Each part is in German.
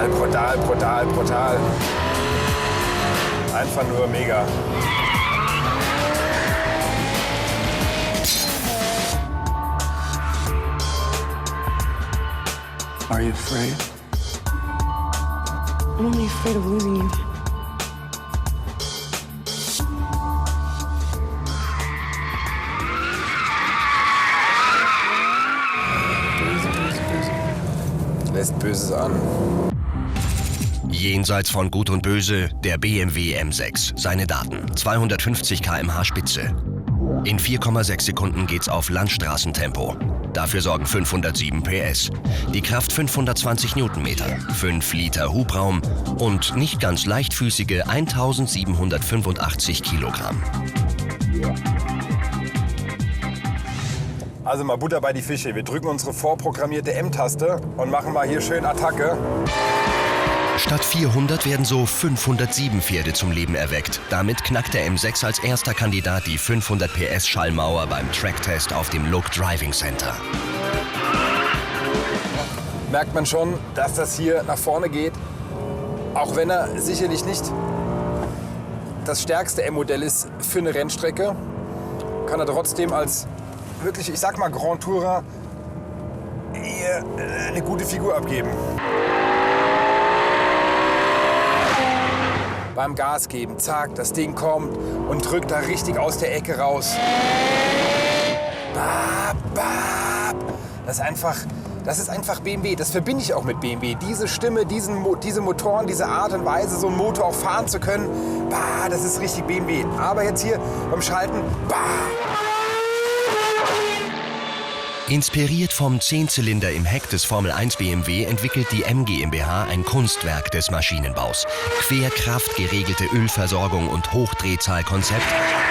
brutal, brutal, brutal, brutal. Einfach nur mega. Are you afraid? I'm only afraid of losing you. Lässt Böses an. Jenseits von Gut und Böse, der BMW M6. Seine Daten: 250 km/h Spitze. In 4,6 Sekunden geht's auf Landstraßentempo. Dafür sorgen 507 PS. Die Kraft 520 Newtonmeter, 5 Liter Hubraum und nicht ganz leichtfüßige 1785 Kilogramm. Also mal Butter bei die Fische. Wir drücken unsere vorprogrammierte M-Taste und machen mal hier schön Attacke. Statt 400 werden so 507 Pferde zum Leben erweckt. Damit knackt der M6 als erster Kandidat die 500 PS Schallmauer beim Tracktest auf dem Look Driving Center. Merkt man schon, dass das hier nach vorne geht. Auch wenn er sicherlich nicht das stärkste M-Modell ist für eine Rennstrecke, kann er trotzdem als wirklich, ich sag mal, Grand Tourer hier eine gute Figur abgeben. Beim Gas geben, zack, das Ding kommt und drückt da richtig aus der Ecke raus. Bap, bap. Das ist einfach BMW. Das verbinde ich auch mit BMW. Diese Stimme, diese Motoren, diese Art und Weise, so einen Motor auch fahren zu können, bah, das ist richtig BMW. Aber jetzt hier beim Schalten, bah. Inspiriert vom 10-Zylinder im Heck des Formel 1 BMW entwickelt die M GmbH ein Kunstwerk des Maschinenbaus. Querkraft, geregelte Ölversorgung und Hochdrehzahlkonzept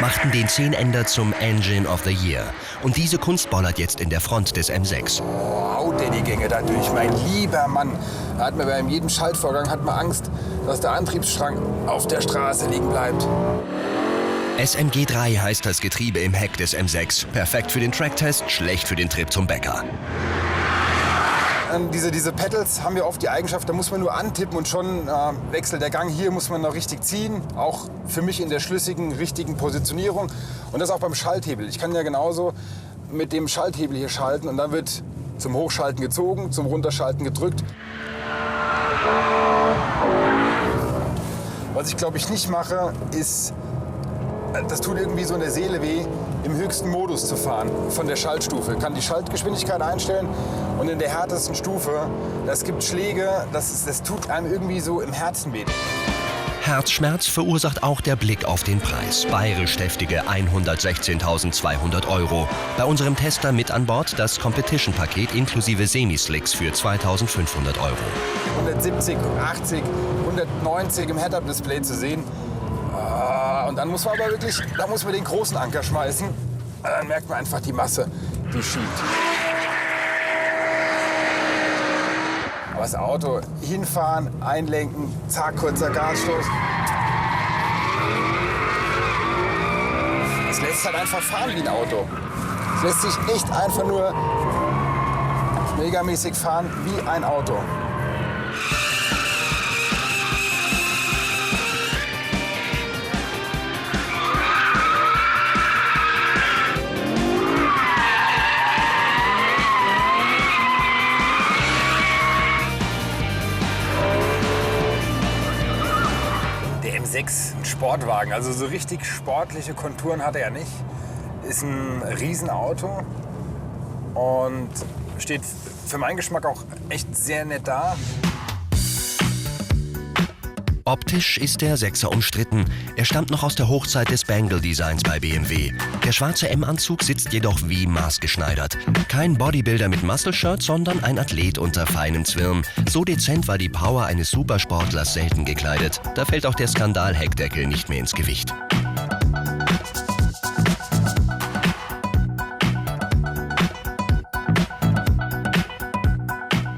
machten den 10-Ender zum Engine of the Year. Und diese Kunst bollert jetzt in der Front des M6. Oh, haut der die Gänge da durch, mein lieber Mann. Da hat man bei jedem Schaltvorgang Angst, dass der Antriebsstrang auf der Straße liegen bleibt. SMG3 heißt das Getriebe im Heck des M6. Perfekt für den Tracktest, schlecht für den Trip zum Bäcker. Diese Pedals haben ja oft die Eigenschaft, da muss man nur antippen und schon wechselt der Gang. Hier muss man noch richtig ziehen, auch für mich in der schlüssigen, richtigen Positionierung. Und das auch beim Schalthebel. Ich kann ja genauso mit dem Schalthebel hier schalten und dann wird zum Hochschalten gezogen, zum Runterschalten gedrückt. Was ich glaube ich nicht mache, ist, das tut irgendwie so in der Seele weh, im höchsten Modus zu fahren von der Schaltstufe. Kann die Schaltgeschwindigkeit einstellen und in der härtesten Stufe, das gibt Schläge, das tut einem irgendwie so im Herzen weh. Herzschmerz verursacht auch der Blick auf den Preis. Bayerisch deftige 116.200 €. Bei unserem Tester mit an Bord das Competition-Paket inklusive Semi-Slicks für 2.500 €. 170, 80, 190 im Head-Up-Display zu sehen. Und dann muss man aber wirklich, da muss man den großen Anker schmeißen. Dann merkt man einfach die Masse, die schiebt. Aber das Auto hinfahren, einlenken, zack, kurzer Gasstoß. Es lässt halt einfach fahren wie ein Auto. Es lässt sich echt einfach nur megamäßig fahren wie ein Auto. M6, ein Sportwagen, also so richtig sportliche Konturen hat er ja nicht. Ist ein Riesenauto und steht für meinen Geschmack auch echt sehr nett da. Optisch ist der 6er umstritten. Er stammt noch aus der Hochzeit des Bangle-Designs bei BMW. Der schwarze M-Anzug sitzt jedoch wie maßgeschneidert. Kein Bodybuilder mit Muscle-Shirt, sondern ein Athlet unter feinem Zwirn. So dezent war die Power eines Supersportlers selten gekleidet. Da fällt auch der Skandal-Heckdeckel nicht mehr ins Gewicht.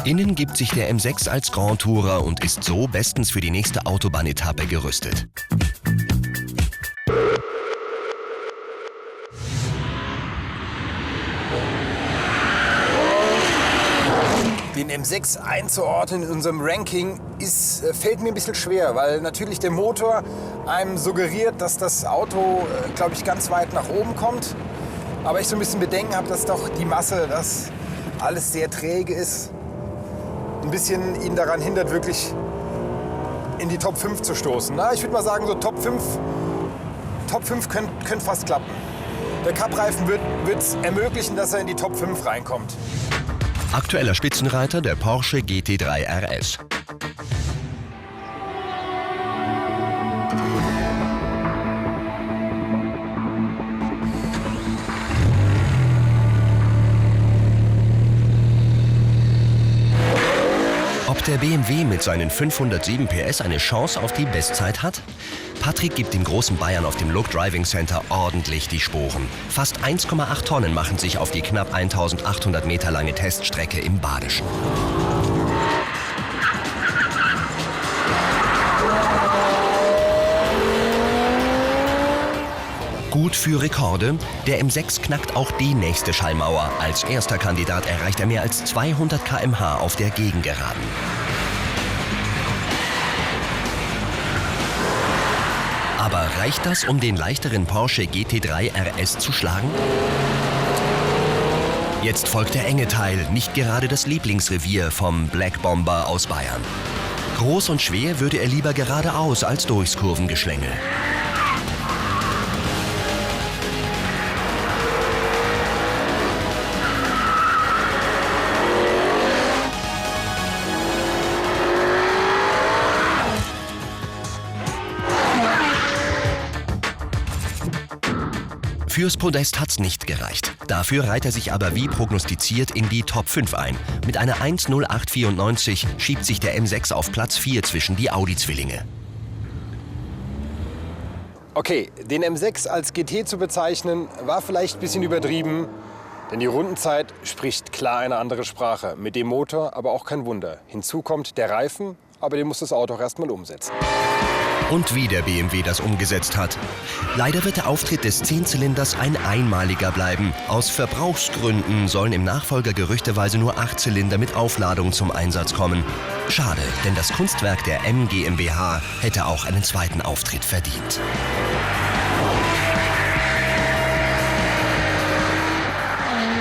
Innen gibt sich der M6 als Grand Tourer und ist so bestens für die nächste Autobahnetappe gerüstet. Den M6 einzuordnen in unserem Ranking fällt mir ein bisschen schwer, weil natürlich der Motor einem suggeriert, dass das Auto, glaube ich, ganz weit nach oben kommt. Aber ich so ein bisschen Bedenken habe, dass doch die Masse, dass alles sehr träge ist, ein bisschen ihn daran hindert, wirklich in die Top 5 zu stoßen. Na, ich würde mal sagen, so Top 5 könnte fast klappen. Der Cup-Reifen wird es ermöglichen, dass er in die Top 5 reinkommt. Aktueller Spitzenreiter der Porsche GT3 RS. Ob der BMW mit seinen 507 PS eine Chance auf die Bestzeit hat? Patrick gibt dem großen Bayern auf dem Look Driving Center ordentlich die Sporen. Fast 1,8 Tonnen machen sich auf die knapp 1800 Meter lange Teststrecke im Badischen. Gut für Rekorde, der M6 knackt auch die nächste Schallmauer. Als erster Kandidat erreicht er mehr als 200 km/h auf der Gegengeraden. Aber reicht das, um den leichteren Porsche GT3 RS zu schlagen? Jetzt folgt der enge Teil, nicht gerade das Lieblingsrevier vom Black Bomber aus Bayern. Groß und schwer würde er lieber geradeaus als durchs Kurvengeschlängel. Fürs Podest hat's nicht gereicht. Dafür reiht er sich aber wie prognostiziert in die Top 5 ein. Mit einer 1:08,94 schiebt sich der M6 auf Platz 4 zwischen die Audi-Zwillinge. Okay, den M6 als GT zu bezeichnen, war vielleicht ein bisschen übertrieben. Denn die Rundenzeit spricht klar eine andere Sprache. Mit dem Motor aber auch kein Wunder. Hinzu kommt der Reifen, aber den muss das Auto auch erstmal umsetzen. Und wie der BMW das umgesetzt hat. Leider wird der Auftritt des 10-Zylinders ein einmaliger bleiben. Aus Verbrauchsgründen sollen im Nachfolger gerüchteweise nur 8 Zylinder mit Aufladung zum Einsatz kommen. Schade, denn das Kunstwerk der M GmbH hätte auch einen zweiten Auftritt verdient.